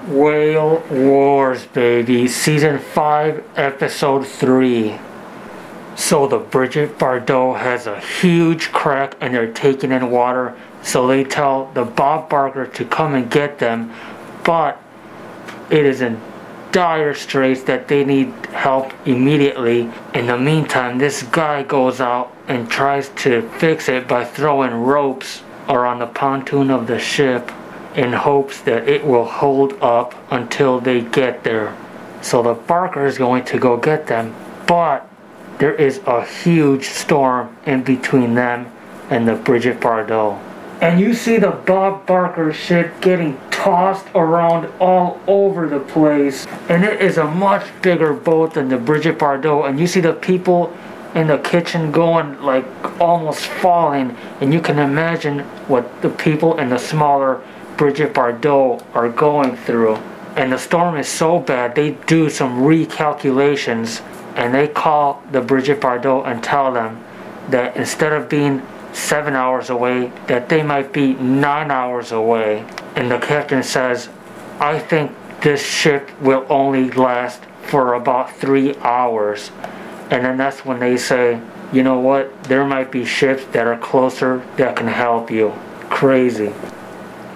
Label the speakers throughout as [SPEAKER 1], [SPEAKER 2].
[SPEAKER 1] Whale Wars, baby. Season 5, Episode 3. So the Brigitte Bardot has a huge crack and they're taking in water. So they tell the Bob Barker to come and get them. But it is in dire straits that they need help immediately. In the meantime, this guy goes out and tries to fix it by throwing ropes around the pontoon of the ship, in hopes that it will hold up until they get there. So the Barker is going to go get them, but there is a huge storm in between them and the Brigitte Bardot. And you see the Bob Barker ship getting tossed around all over the place. And it is a much bigger boat than the Brigitte Bardot. And you see the people in the kitchen going, like, almost falling. And you can imagine what the people in the smaller Brigitte Bardot are going through. And the storm is so bad, they do some recalculations and they call the Brigitte Bardot and tell them that instead of being 7 hours away, that they might be 9 hours away. And the captain says, I think this ship will only last for about 3 hours. And then that's when they say, you know what, there might be ships that are closer that can help you. Crazy.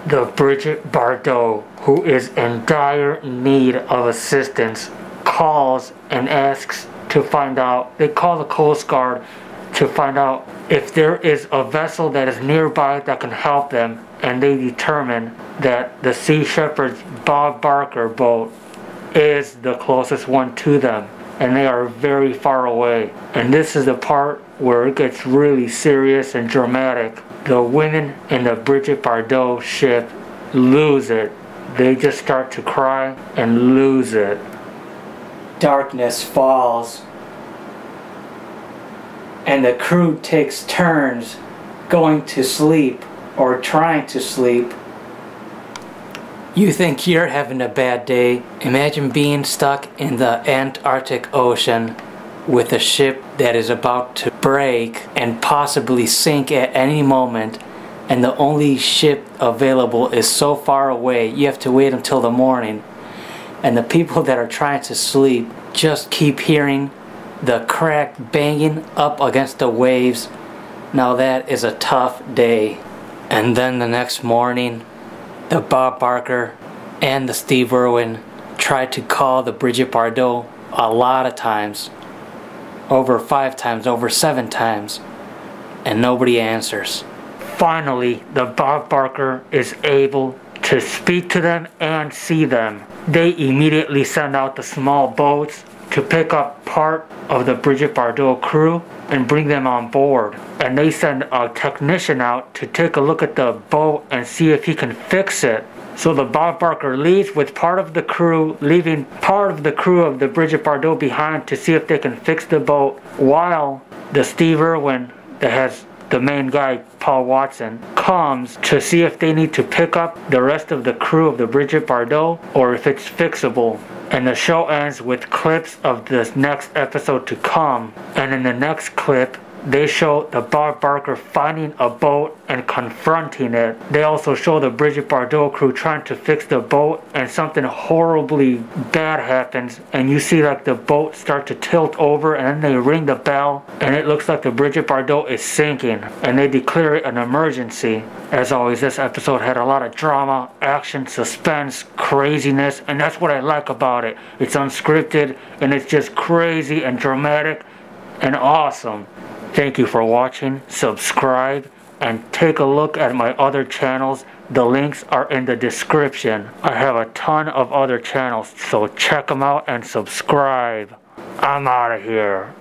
[SPEAKER 1] The Brigitte Bardot, who is in dire need of assistance, calls and asks to find out. They call the Coast Guard to find out if there is a vessel that is nearby that can help them, and they determine that the Sea Shepherd's Bob Barker boat is the closest one to them, and they are very far away. And this is the part where it gets really serious and dramatic. The women in the Brigitte Bardot ship lose it. They just start to cry and lose it.
[SPEAKER 2] Darkness falls, and the crew takes turns going to sleep or trying to sleep. You think you're having a bad day? Imagine being stuck in the Antarctic Ocean with a ship that is about to break and possibly sink at any moment, and the only ship available is so far away you have to wait until the morning, and the people that are trying to sleep just keep hearing the crack banging up against the waves. Now that is a tough day. And then the next morning, the Bob Barker and the Steve Irwin tried to call the Brigitte Bardot a lot of times. Over 5 times, over 7 times. And nobody answers.
[SPEAKER 1] Finally, the Bob Barker is able to speak to them and see them. They immediately send out the small boats to pick up part of the Brigitte Bardot crew and bring them on board. And they send a technician out to take a look at the boat and see if he can fix it. So the Bob Barker leaves with part of the crew, leaving part of the crew of the Brigitte Bardot behind to see if they can fix the boat, while the Steve Irwin, that has the main guy, Paul Watson, comes to see if they need to pick up the rest of the crew of the Brigitte Bardot or if it's fixable. And the show ends with clips of this next episode to come. And in the next clip, they show the Bob Barker finding a boat and confronting it. They also show the Brigitte Bardot crew trying to fix the boat, and something horribly bad happens, and you see like the boat start to tilt over, and then they ring the bell and it looks like the Brigitte Bardot is sinking, and they declare it an emergency. As always, this episode had a lot of drama, action, suspense, craziness, and that's what I like about it. It's unscripted and it's just crazy and dramatic and awesome. Thank you for watching. Subscribe and take a look at my other channels. The links are in the description. I have a ton of other channels, so check them out and subscribe. I'm out of here.